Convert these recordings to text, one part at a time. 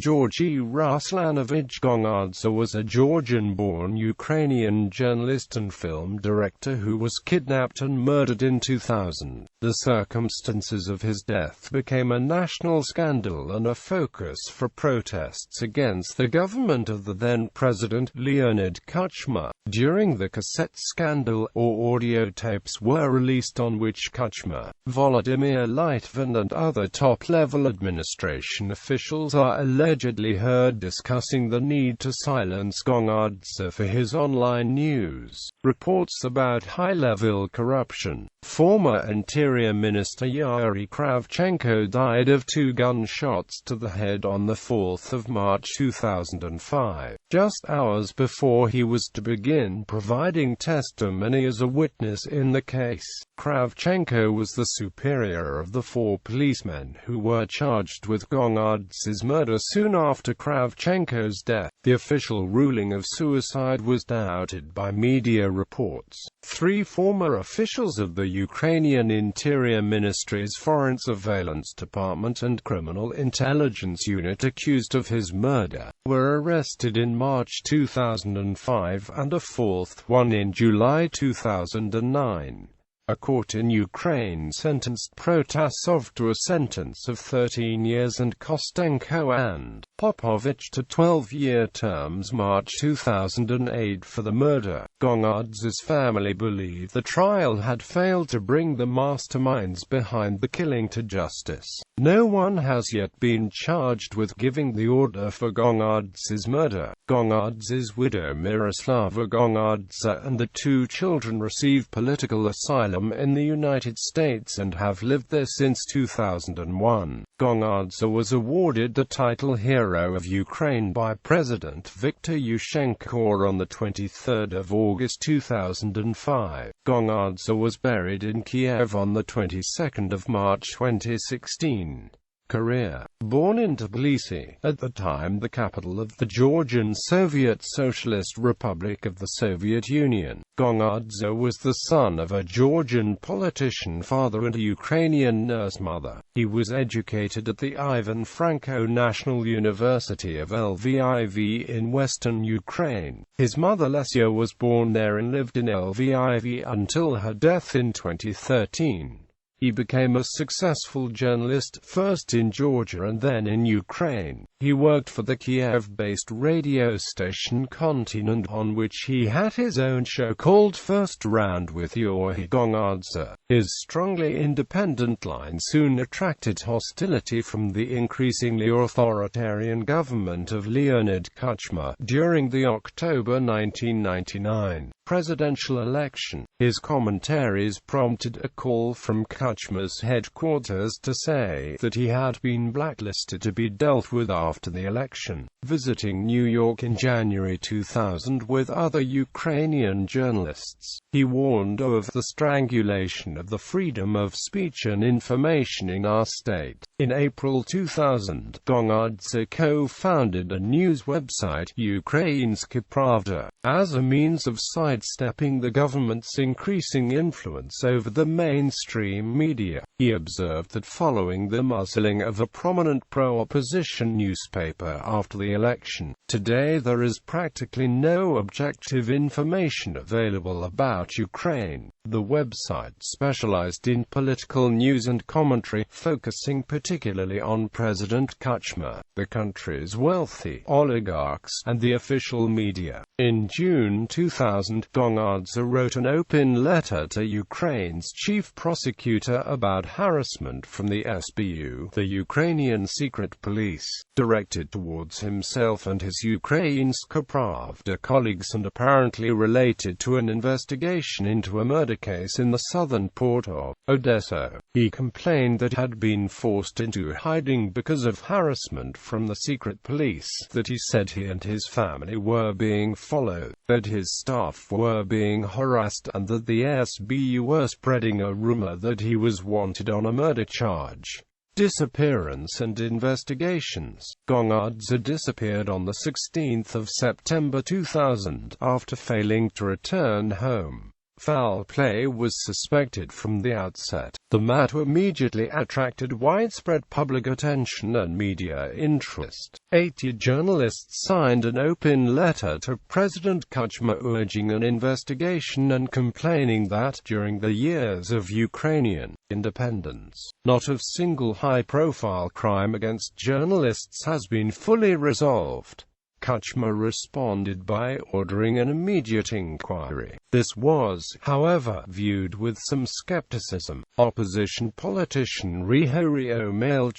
Georgiy Ruslanovich Gongadze was a Georgian-born Ukrainian journalist and film director who was kidnapped and murdered in 2000. The circumstances of his death became a national scandal and a focus for protests against the government of the then-president, Leonid. Kuchma.During the Cassette scandal, audio tapes were released on which Kuchma, Volodymyr Lytvyn and other top-level administration officials are allegedly heard discussing the need to silence Gongadze for his online news. Reports about high-level corruption. Former Interior Minister Yuriy Kravchenko died of 2 gunshots to the head on the 4th of March 2005, just hours before he was to begin providing testimony as a witness in the case. Kravchenko was the superior of the 4 policemen who were charged with Gongadze's murder soon after Kravchenko's death. The official ruling of suicide was doubted by media reports. 3 former officials of the Ukrainian Interior Ministry's Foreign Surveillance Department and Criminal Intelligence Unit accused of his murder were arrested in March 2005 and a 4th one in July 2009. A court in Ukraine sentenced Protasov to a sentence of 13 years and Kostenko and Popovich to 12-year terms March 2008 for the murder. Gongadze's family believe the trial had failed to bring the masterminds behind the killing to justice. No one has yet been charged with giving the order for Gongadze's murder. Gongadze's widow Miroslava Gongadze and the 2 children receive political asylum in the United States and have lived there since 2001. Gongadze was awarded the title Hero of Ukraine by President Viktor Yushchenko on the 23rd of August 2005. Gongadze was buried in Kiev on the 22nd of March 2016. Career. Born in Tbilisi, at the time the capital of the Georgian Soviet Socialist Republic of the Soviet Union, Gongadze was the son of a Georgian politician father and a Ukrainian nurse mother. He was educated at the Ivan Franko National University of Lviv in western Ukraine. His mother Lesia was born there and lived in Lviv until her death in 2013. He became a successful journalist, first in Georgia and then in Ukraine. He worked for the Kiev-based radio station Continent, on which he had his own show called First Round with Georgiy Gongadze. His strongly independent line soon attracted hostility from the increasingly authoritarian government of Leonid Kuchma. During the October 1999 presidential election, his commentaries prompted a call from Kuchma's headquarters to say that he had been blacklisted to be dealt with after the election. Visiting New York in January 2000 with other Ukrainian journalists, he warned of the strangulation of the freedom of speech and information in our state. In April 2000, Gongadze co-founded a news website, Ukrainska Pravda, as a means of sidestepping the government's increasing influence over the mainstream media. He observed that following the muzzling of a prominent pro-opposition newspaper after the election, today there is practically no objective information available about Ukraine. The website specialized in political news and commentary, focusing particularly on President Kuchma, the country's wealthy oligarchs, and the official media. In June 2000, Gongadze wrote an open letter to Ukraine's chief prosecutor about harassment from the SBU, the Ukrainian secret police, directed towards himself and his Ukrainska Pravda colleagues and apparently related to an investigation into a murder case in the southern port of Odessa. He complained that he had been forced into hiding because of harassment from the secret police, that he said he and his family were being followed, that his staff were being harassed, and that the SBU were spreading a rumor that he was wanted on a murder charge. Disappearance and Investigations. Gongadze disappeared on the 16th of September 2000 after failing to return home. Foul play was suspected from the outset. The matter immediately attracted widespread public attention and media interest. 80 journalists signed an open letter to President Kuchma urging an investigation and complaining that, during the years of Ukrainian independence, not a single high-profile crime against journalists has been fully resolved. Kuchma responded by ordering an immediate inquiry. This was, however, viewed with some skepticism. Opposition politician Volodymyr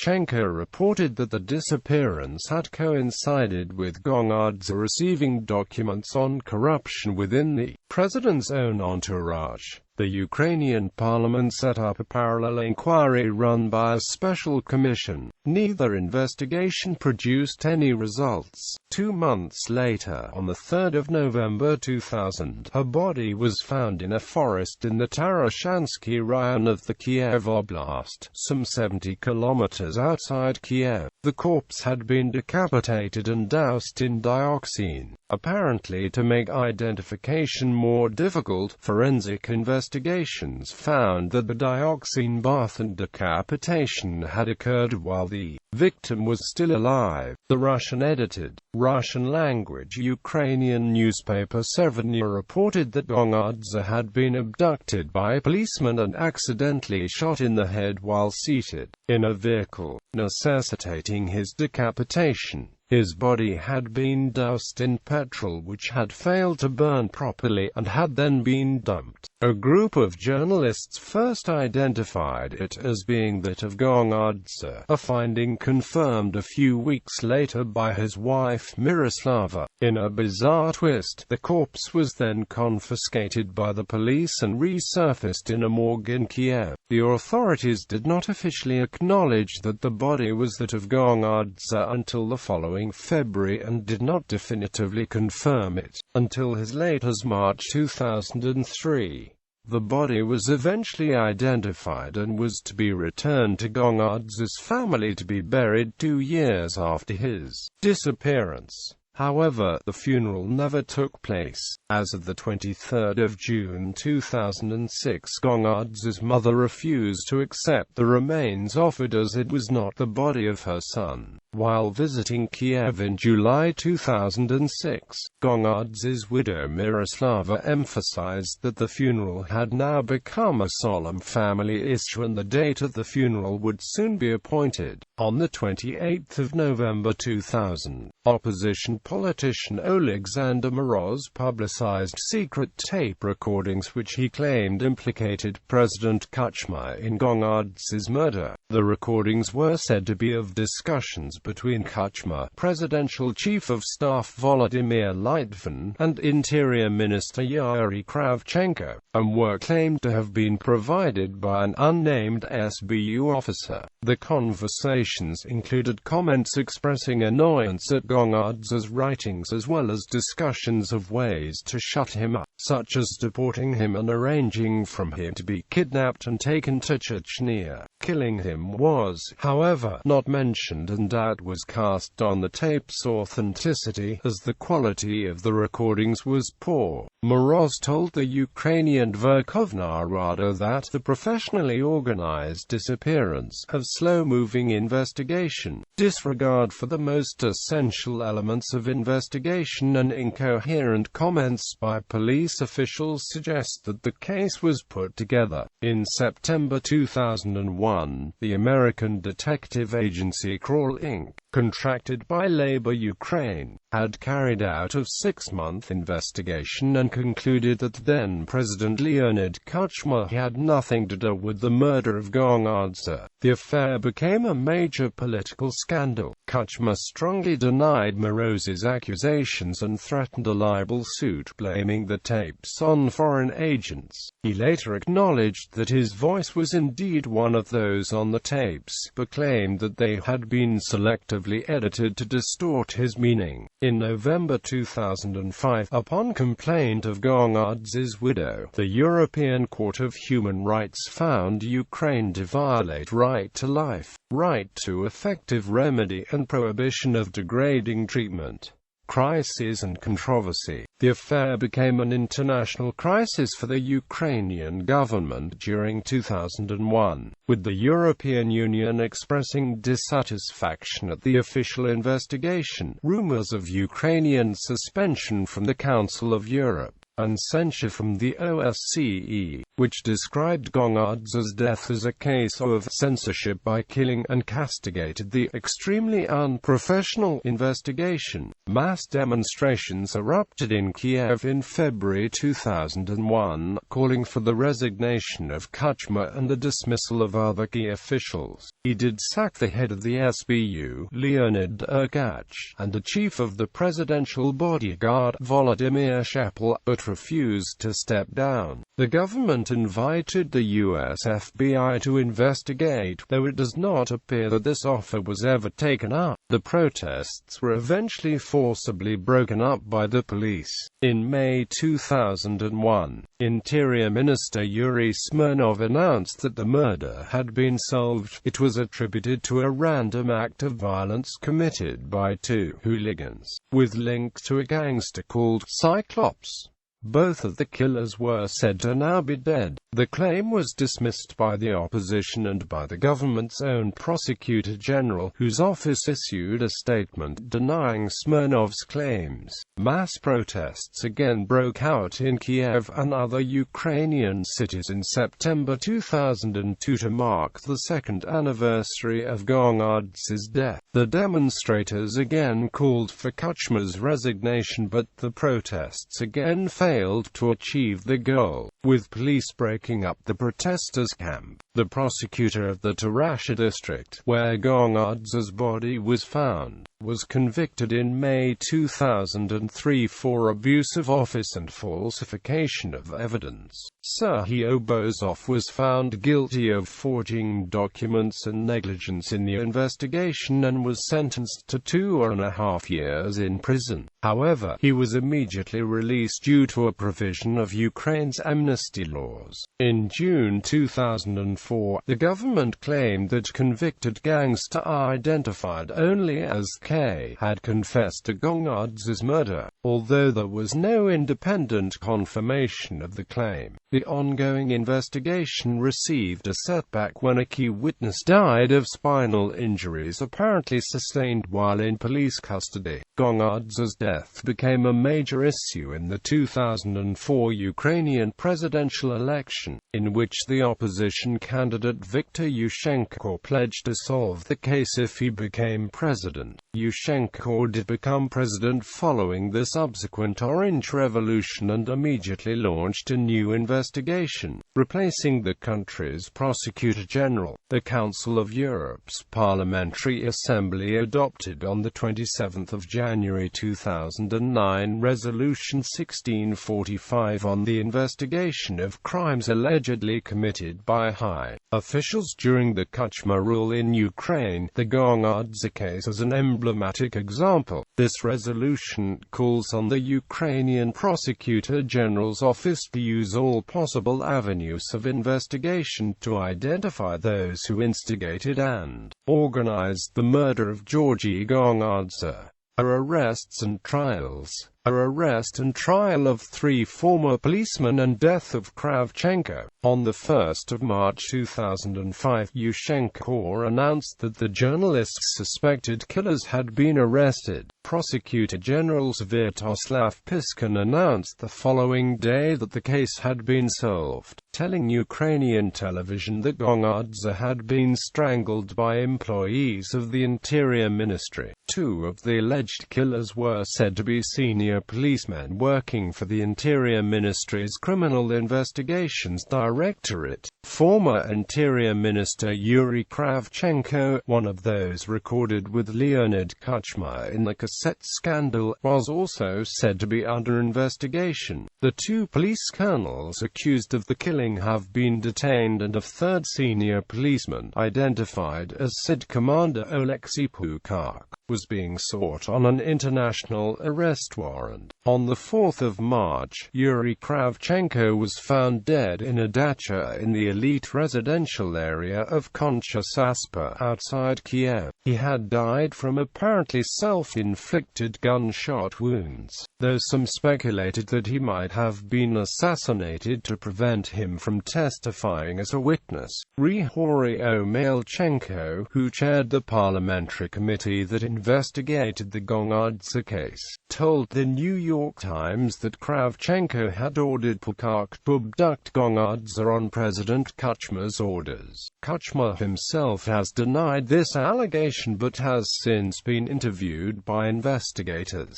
reported that the disappearance had coincided with Gongadze receiving documents on corruption within the president's own entourage. The Ukrainian parliament set up a parallel inquiry run by a special commission. Neither investigation produced any results. 2 months later, on the 3rd of November 2000, her body was found in a forest in the Tarashansky Raion of the Kiev Oblast, some 70 kilometers outside Kiev. The corpse had been decapitated and doused in dioxin, apparently to make identification more difficult. Forensic investigations found that the dioxin bath and decapitation had occurred while the victim was still alive. The Russian-edited, Russian-language Ukrainian newspaper Severny reported that Gongadze had been abducted by policemen and accidentally shot in the head while seated in a vehicle, necessitating his decapitation. His body had been doused in petrol which had failed to burn properly and had then been dumped. A group of journalists first identified it as being that of Gongadze, a finding confirmed a few weeks later by his wife Miroslava. In a bizarre twist, the corpse was then confiscated by the police and resurfaced in a morgue in Kiev. The authorities did not officially acknowledge that the body was that of Gongadze until the following February and did not definitively confirm it until as late as March 2003. The body was eventually identified and was to be returned to Gongadze's family to be buried 2 years after his disappearance. However, the funeral never took place. As of the 23rd of June 2006, Gongadze's mother refused to accept the remains offered as it was not the body of her son. While visiting Kiev in July 2006, Gongadze's widow Miroslava emphasized that the funeral had now become a solemn family issue and the date of the funeral would soon be appointed. On the 28th of November 2000, opposition politician Alexander Moroz publicized secret tape recordings which he claimed implicated President Kuchma in Gongadze's murder. The recordings were said to be of discussions between Kuchma, Presidential Chief of Staff Volodymyr Lytvyn, and Interior Minister Yuriy Kravchenko, and were claimed to have been provided by an unnamed SBU officer. The conversations included comments expressing annoyance at Gongadze's writings as well as discussions of ways to shut him up, such as deporting him and arranging for him to be kidnapped and taken to Chechnya. Killing him was, however, not mentioned and doubt was cast on the tape's authenticity, as the quality of the recordings was poor. Moroz told the Ukrainian Verkhovna Rada that the professionally organized disappearance of slow-moving investigation, disregard for the most essential elements of investigation and incoherent comments by police officials suggest that the case was put together. In September 2001, the American detective agency Crawl Inc., contracted by Labor Ukraine, had carried out a 6-month investigation and concluded that then-President Leonid Kuchma had nothing to do with the murder of Gongadze. The affair became a major political scandal. Kuchma strongly denied Moroz's accusations and threatened a libel suit blaming the tapes on foreign agents. He later acknowledged that his voice was indeed one of those on the tapes, but claimed that they had been selectively edited to distort his meaning. In November 2005, upon complaint of Gongadze's widow, the European Court of Human Rights found Ukraine to violate right to life, right to effective remedy and prohibition of degrading treatment. Crisis and controversy. The affair became an international crisis for the Ukrainian government during 2001, with the European Union expressing dissatisfaction at the official investigation, rumors of Ukrainian suspension from the Council of Europe, and censure from the OSCE, which described Gongadze's death as a case of censorship by killing, and castigated the extremely unprofessional investigation. Mass demonstrations erupted in Kiev in February 2001, calling for the resignation of Kuchma and the dismissal of other key officials. He did sack the head of the SBU, Leonid, and the chief of the presidential bodyguard, Volodymyr Lytvyn, but refused to step down. The government invited the US FBI to investigate, though it does not appear that this offer was ever taken up. The protests were eventually forcibly broken up by the police. In May 2001, Interior Minister Yuriy Smirnov announced that the murder had been solved. It was attributed to a random act of violence committed by two hooligans, with links to a gangster called Cyclops. Both of the killers were said to now be dead. The claim was dismissed by the opposition and by the government's own prosecutor general, whose office issued a statement denying Smirnov's claims. Mass protests again broke out in Kiev and other Ukrainian cities in September 2002 to mark the second anniversary of Gongadze's death. The demonstrators again called for Kuchma's resignation, but the protests again failed to achieve the goal, with police breaking up the protesters' camp. The prosecutor of the Tarasha district, where Gongadze's body was found, was convicted in May 2003 for abuse of office and falsification of evidence. Serhiy Obozov was found guilty of forging documents and negligence in the investigation and was sentenced to 2.5 years in prison. However, he was immediately released due to a provision of Ukraine's amnesty laws. In June 2004, the government claimed that convicted gangster identified only as K had confessed to Gongadze's murder, although there was no independent confirmation of the claim. The ongoing investigation received a setback when a key witness died of spinal injuries apparently sustained while in police custody. Gongadze's death became a major issue in the 2004 Ukrainian presidential election, in which the opposition candidate Viktor Yushchenko pledged to solve the case if he became president. Yushchenko did become president following the subsequent Orange Revolution and immediately launched a new investigation, replacing the country's prosecutor general. The Council of Europe's Parliamentary Assembly adopted on the 27th of January 2009 Resolution 1645 on the investigation of crimes allegedly committed by high officials during the Kuchma rule in Ukraine. The Gongadze case is an emblematic example. This resolution calls on the Ukrainian Prosecutor General's office to use all possible avenues of investigation to identify those who instigated and organized the murder of Georgiy Gongadze. Arrests and trials. Arrest and trial of 3 former policemen and death of Kravchenko. On 1 March 2005, Yushchenko announced that the journalist's suspected killers had been arrested. Prosecutor General Sviatoslav Piskin announced the following day that the case had been solved, telling Ukrainian television that Gongadze had been strangled by employees of the Interior Ministry. 2 of the alleged killers were said to be senior policemen working for the Interior Ministry's Criminal Investigations Directorate. Former Interior Minister Yuriy Kravchenko, one of those recorded with Leonid Kuchma in the Cassette scandal, was also said to be under investigation. The 2 police colonels accused of the killing have been detained, and a third senior policeman, identified as SID Commander Oleksiy Pukak, was being sought on an international arrest warrant. warrant. On the 4th of March, Yuriy Kravchenko was found dead in a dacha in the elite residential area of Concha-Saspa, outside Kiev. He had died from apparently self-inflicted gunshot wounds, though some speculated that he might have been assassinated to prevent him from testifying as a witness. Grigory Omelchenko, who chaired the parliamentary committee that investigated the Gongadze case, told the New York Times that Kravchenko had ordered Pukak to abduct Gongadze on President Kuchma's orders. Kuchma himself has denied this allegation but has since been interviewed by investigators.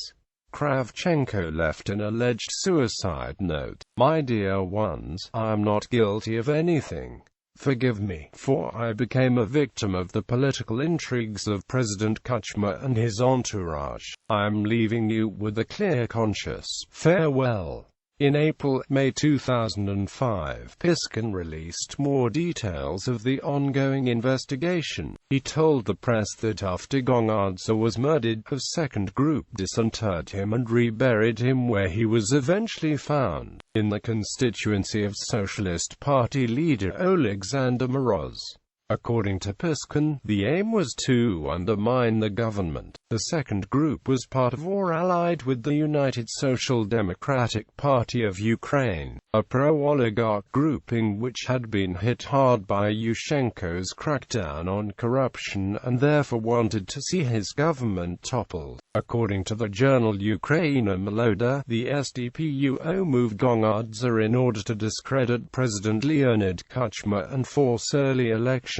Kravchenko left an alleged suicide note: "My dear ones, I am not guilty of anything. Forgive me, for I became a victim of the political intrigues of President Kuchma and his entourage. I am leaving you with a clear conscience. Farewell." In April-May 2005, Piskin released more details of the ongoing investigation. He told the press that after Gongadze was murdered, a second group disinterred him and reburied him where he was eventually found, in the constituency of Socialist Party leader Alexander Moroz. According to Piskin, the aim was to undermine the government. The second group was part of or allied with the United Social Democratic Party of Ukraine, a pro-oligarch grouping which had been hit hard by Yushchenko's crackdown on corruption and therefore wanted to see his government toppled. According to the journal Ukraina Meloda, the SDPUO moved Gongadze in order to discredit President Leonid Kuchma and force early elections,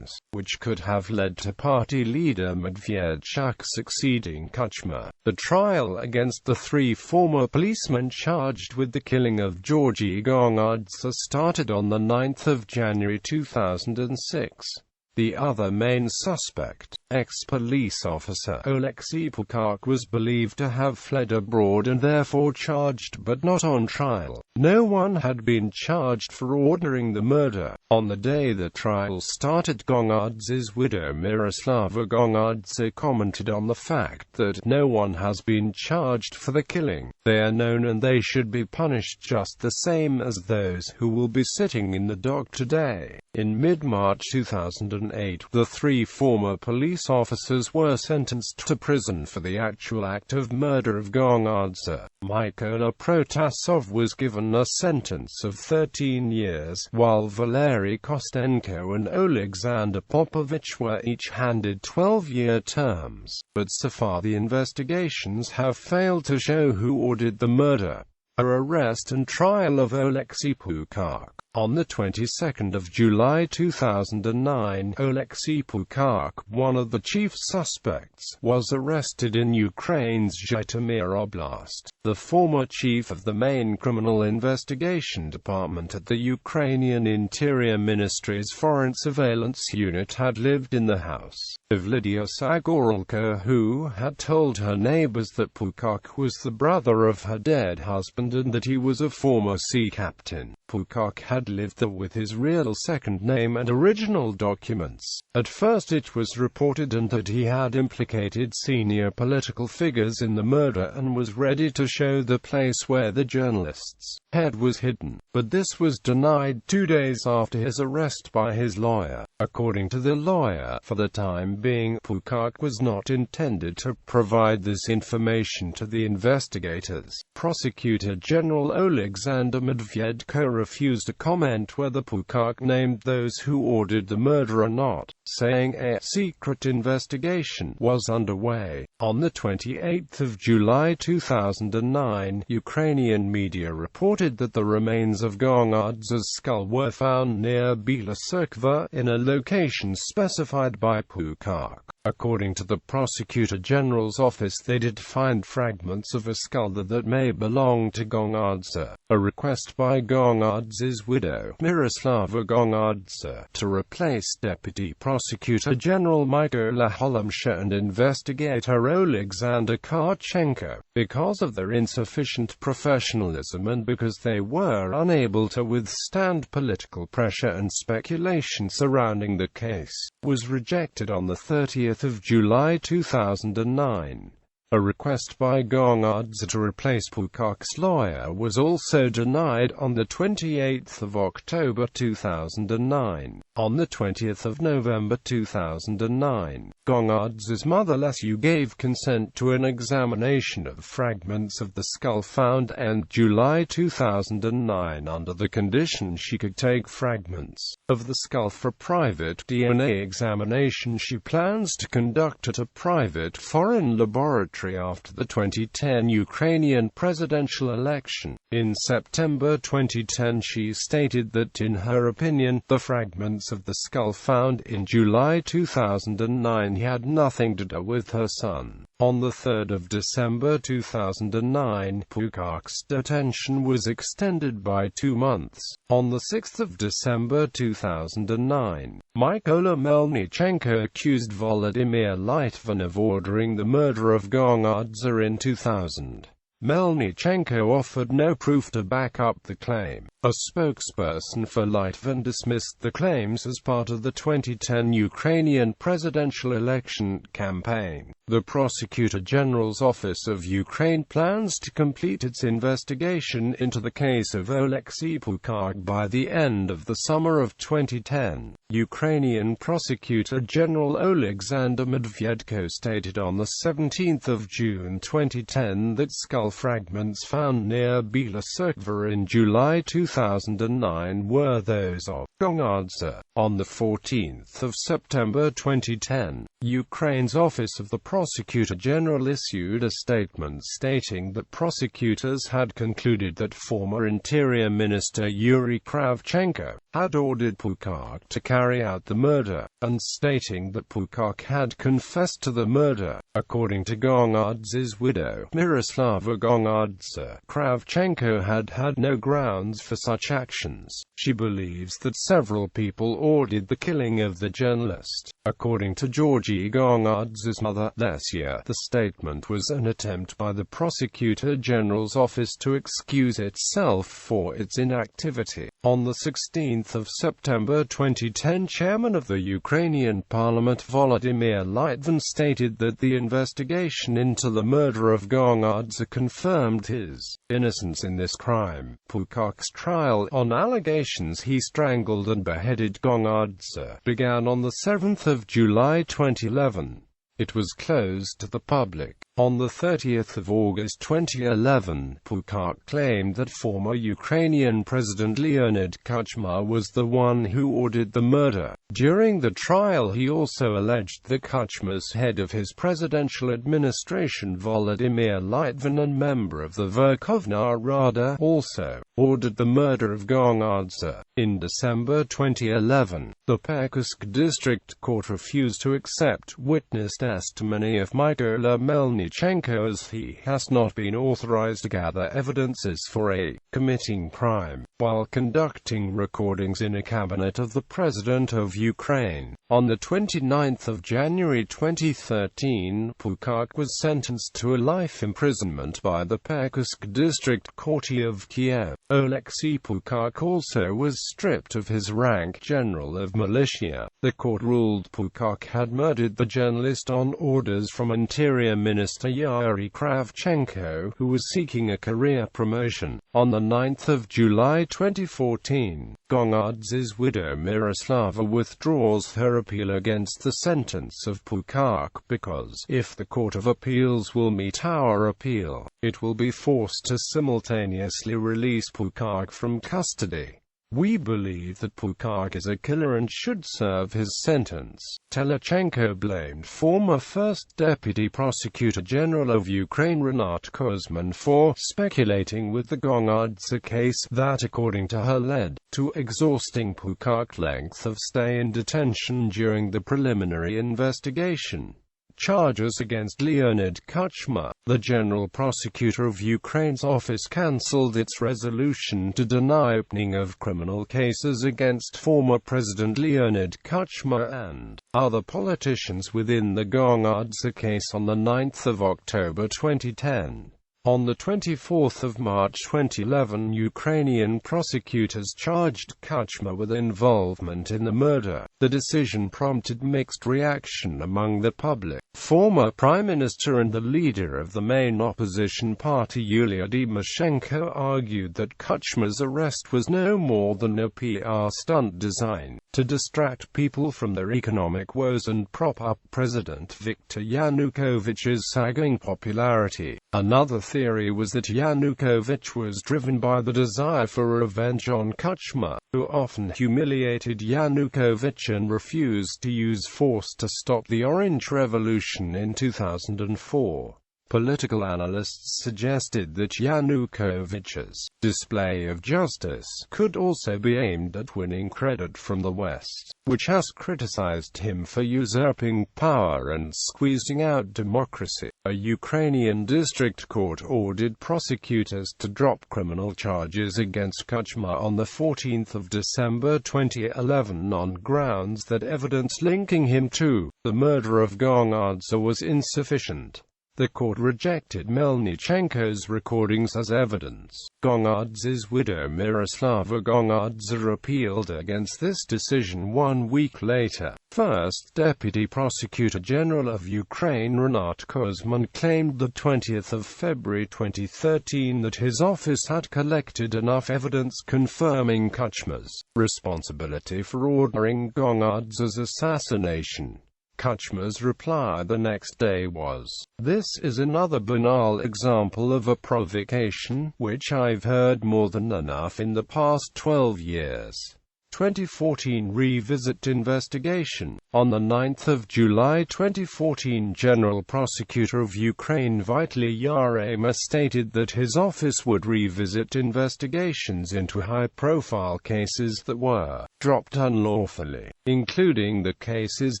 which could have led to party leader Medvedchuk succeeding Kuchma. The trial against the three former policemen charged with the killing of Georgiy Gongadze started on the 9th of January 2006. The other main suspect, ex-police officer Oleksiy Pukak, was believed to have fled abroad and therefore charged but not on trial. No one had been charged for ordering the murder. On the day the trial started, Gongadze's widow Miroslava Gongadze commented on the fact that no one has been charged for the killing. They are known and they should be punished just the same as those who will be sitting in the dock today. In mid-March 2008, the three former police officers were sentenced to prison for the actual act of murder of Gongadze. Mykola Protasov was given a sentence of 13 years, while Valery Kostenko and Alexander Popovich were each handed 12-year terms. But so far the investigations have failed to show who ordered the murder. Arrest and trial of Oleksiy Pukak. On the 22nd of July 2009, Oleksiy Pukak, one of the chief suspects, was arrested in Ukraine's Zhytomyr Oblast. The former chief of the main criminal investigation department at the Ukrainian Interior Ministry's Foreign Surveillance Unit had lived in the house of Lydia Sagoralka, who had told her neighbors that Pukak was the brother of her dead husband and that he was a former sea captain. Pukak had lived there with his real second name and original documents. At first it was reported that he had implicated senior political figures in the murder and was ready to show the place where the journalist's head was hidden. But this was denied 2 days after his arrest by his lawyer. According to the lawyer, for the time being, Pukak was not intended to provide this information to the investigators. Prosecutor General Alexander Medvedchuk refused to comment whether Pukak named those who ordered the murder or not, saying a secret investigation was underway. On the 28th of July 2009, Ukrainian media reported that the remains of Gongadze's skull were found near Bila Tserkva, in a location specified by Pukak. According to the Prosecutor General's office, they did find fragments of a skull that may belong to Gongadze. A request by Gongadze's widow, Miroslava Gongadze, to replace Deputy Prosecutor General Mykola Holomsha and investigator Alexander Kravchenko, because of their insufficient professionalism and because they were unable to withstand political pressure and speculation surrounding the case, was rejected on the 30th of July 2009. A request by Gongadze to replace Pukak's lawyer was also denied on 28 October 2009. On 20 November 2009, Gongadze's mother Lesu gave consent to an examination of fragments of the skull found in July 2009 under the condition she could take fragments of the skull for private DNA examination she plans to conduct at a private foreign laboratory after the 2010 Ukrainian presidential election. In September 2010 she stated that in her opinion, the fragments of the skull found in July 2009 had nothing to do with her son. On 3 December 2009, Pukak's detention was extended by 2 months. On 6 December 2009, Mykola Melnichenko accused Volodymyr Lytvyn of ordering the murder of Gongadze in 2000. Melnichenko offered no proof to back up the claim. A spokesperson for Lytvyn dismissed the claims as part of the 2010 Ukrainian presidential election campaign. The Prosecutor General's Office of Ukraine plans to complete its investigation into the case of Oleksiy Pukak by the end of the summer of 2010. Ukrainian Prosecutor General Alexander Medvedko stated on 17 June 2010 that skull fragments found near Bila Tserkva in July 2009 were those of Gongadze. On 14 September 2010, Ukraine's Office of the Prosecutor General issued a statement stating that prosecutors had concluded that former Interior Minister Yuriy Kravchenko had ordered Pukak to carry out the murder, and stating that Pukak had confessed to the murder. According to Gongadze's widow, Miroslava Gongadze, Kravchenko had no grounds for such actions. She believes that several people ordered the killing of the journalist. According to Georgiy Gongadze's mother, Lesia, the statement was an attempt by the Prosecutor General's office to excuse itself for its inactivity. On 16 September 2010, Chairman of the Ukrainian Parliament Volodymyr Lytvyn stated that the investigation into the murder of Gongadze confirmed his innocence in this crime. Pukak's trial on allegations he strangled and beheaded Gongadze began on 7 July 2011. It was closed to the public. On 30 August 2011, Pukak claimed that former Ukrainian President Leonid Kuchma was the one who ordered the murder. During the trial he also alleged that Kuchma's head of his presidential administration Volodymyr Lytvyn and member of the Verkhovna Rada also ordered the murder of Gongadze. In December 2011, the Pevkursk District Court refused to accept witness testimony of Mykola Melnichenko as he has not been authorized to gather evidences for committing crime, while conducting recordings in a cabinet of the President of Ukraine. On 29 January 2013, Pukak was sentenced to a life imprisonment by the Pevkursk District Court of Kiev. Oleksiy Pukak also was stripped of his rank General of Militia. The court ruled Pukak had murdered the journalist on orders from Interior Minister Yuriy Kravchenko, who was seeking a career promotion. On 9 July 2014, Gongadze's widow Miroslava withdraws her appeal against the sentence of Pukak because, if the Court of Appeals will meet our appeal, it will be forced to simultaneously release Pukak from custody. We believe that Pukak is a killer and should serve his sentence. Telchenko blamed former First Deputy Prosecutor General of Ukraine Renat Kuzmin for speculating with the Gongadze case that, according to her, led to exhausting Pukak's length of stay in detention during the preliminary investigation. Charges against Leonid Kuchma, the General Prosecutor of Ukraine's office, cancelled its resolution to deny opening of criminal cases against former President Leonid Kuchma and other politicians within the Gongadze case on 9 October 2010. On 24 March 2011, Ukrainian prosecutors charged Kuchma with involvement in the murder. The decision prompted mixed reaction among the public. Former Prime Minister and the leader of the main opposition party Yulia Tymoshenko argued that Kuchma's arrest was no more than a PR stunt designed to distract people from their economic woes and prop up President Viktor Yanukovych's sagging popularity. Another theory was that Yanukovych was driven by the desire for revenge on Kuchma, who often humiliated Yanukovych and refused to use force to stop the Orange Revolution in 2004. Political analysts suggested that Yanukovych's display of justice could also be aimed at winning credit from the West, which has criticized him for usurping power and squeezing out democracy. A Ukrainian district court ordered prosecutors to drop criminal charges against Kuchma on 14 December 2011 on grounds that evidence linking him to the murder of Gongadze was insufficient. The court rejected Melnichenko's recordings as evidence. Gongadze's widow Myroslava Gongadze appealed against this decision 1 week later. First Deputy Prosecutor General of Ukraine Renat Kozman claimed the 20th of February 2013 that his office had collected enough evidence confirming Kuchma's responsibility for ordering Gongadze's assassination. Kuchma's reply the next day was, "This is another banal example of a provocation, which I've heard more than enough in the past 12 years." 2014 Revisit Investigation. On 9 July 2014, General Prosecutor of Ukraine Vitaly Yarema stated that his office would revisit investigations into high-profile cases that were dropped unlawfully, including the cases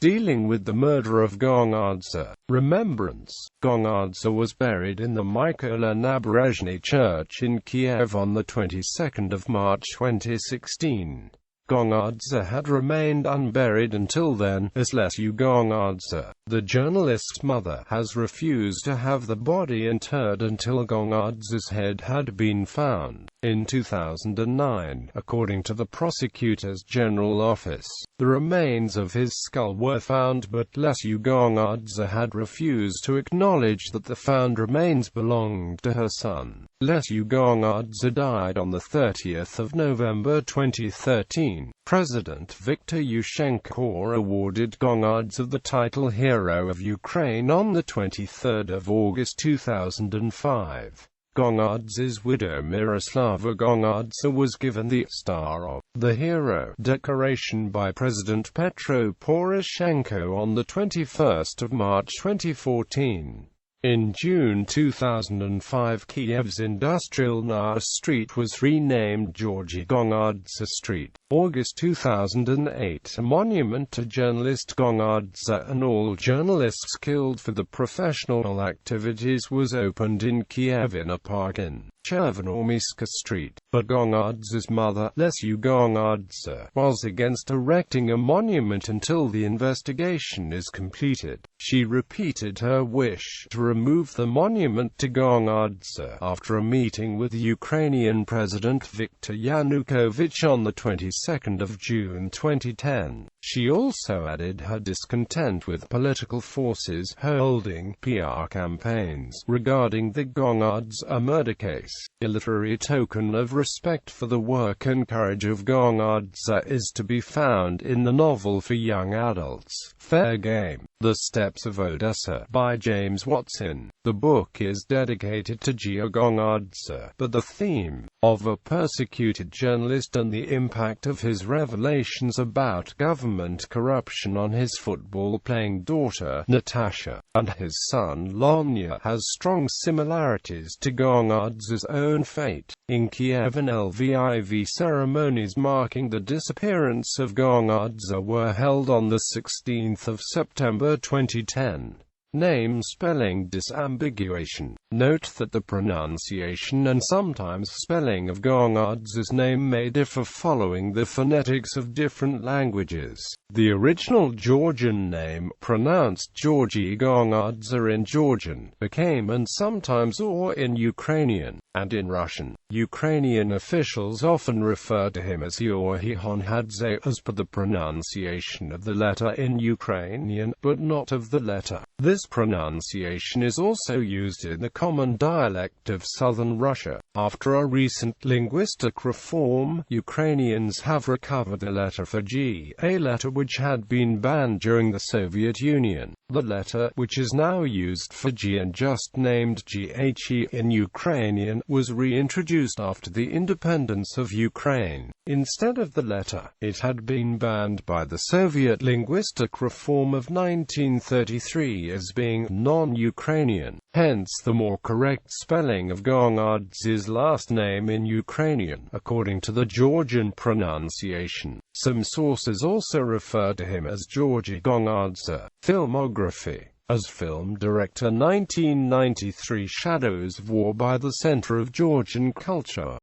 dealing with the murder of Gongadze. Remembrance. Gongadze was buried in the Mykola Naberezhny Church in Kiev on the 22nd of March 2016. Gongadze had remained unburied until then, as Leonid Gongadze, the journalist's mother, has refused to have the body interred until Gongadze's head had been found. In 2009, according to the Prosecutor's General Office, the remains of his skull were found, but Leonid Gongadze had refused to acknowledge that the found remains belonged to her son. Leonid Gongadze died on 30 November 2013. President Viktor Yushchenko awarded Gongadze the title Hero of Ukraine on 23 August 2005. Gongadze's widow Myroslava Gongadze was given the Star of the Hero decoration by President Petro Poroshenko on 21 March 2014. In June 2005, Kiev's Industrial Naya Street was renamed Georgiy Gongadze Street. August 2008, a monument to journalist Gongadze and all journalists killed for the professional activities was opened in Kiev in a park in Chervonomyska Street. But Gongadze's mother, Leonid Gongadze, was against erecting a monument until the investigation is completed. She repeated her wish to remove the monument to Gongadze after a meeting with Ukrainian President Viktor Yanukovych on the 22nd of June 2010. She also added her discontent with political forces holding PR campaigns regarding the Gongadze murder case. A literary token of respect for the work and courage of Gongadze is to be found in the novel for young adults, Fair Game, The Steps of Odessa, by James Watson. The book is dedicated to Georgiy Gongadze, but the theme of a persecuted journalist and the impact of his revelations about government corruption on his football-playing daughter, Natasha, and his son, Lonya, has strong similarities to Gongadze's own fate. In Kiev, an Lviv ceremonies marking the disappearance of Gongadze were held on 16 September 2010. Name spelling disambiguation. Note that the pronunciation and sometimes spelling of Gongadze's name may differ following the phonetics of different languages. The original Georgian name, pronounced Georgiy Gongadze in Georgian, became and sometimes or in Ukrainian, and in Russian. Ukrainian officials often refer to him as Georgiy Gongadze as per the pronunciation of the letter in Ukrainian, but not of the letter. This pronunciation is also used in the common dialect of southern Russia. After a recent linguistic reform, Ukrainians have recovered the letter for G, a letter which had been banned during the Soviet Union. The letter, which is now used for G and just named GHE in Ukrainian, was reintroduced after the independence of Ukraine. Instead of the letter, it had been banned by the Soviet linguistic reform of 1933 as being non-Ukrainian. Hence the more correct spelling of Gongadze's last name in Ukrainian, according to the Georgian pronunciation. Some sources also refer to him as Georgiy Gongadze. Filmography. As film director, 1993 Shadows of War by the Center of Georgian Culture.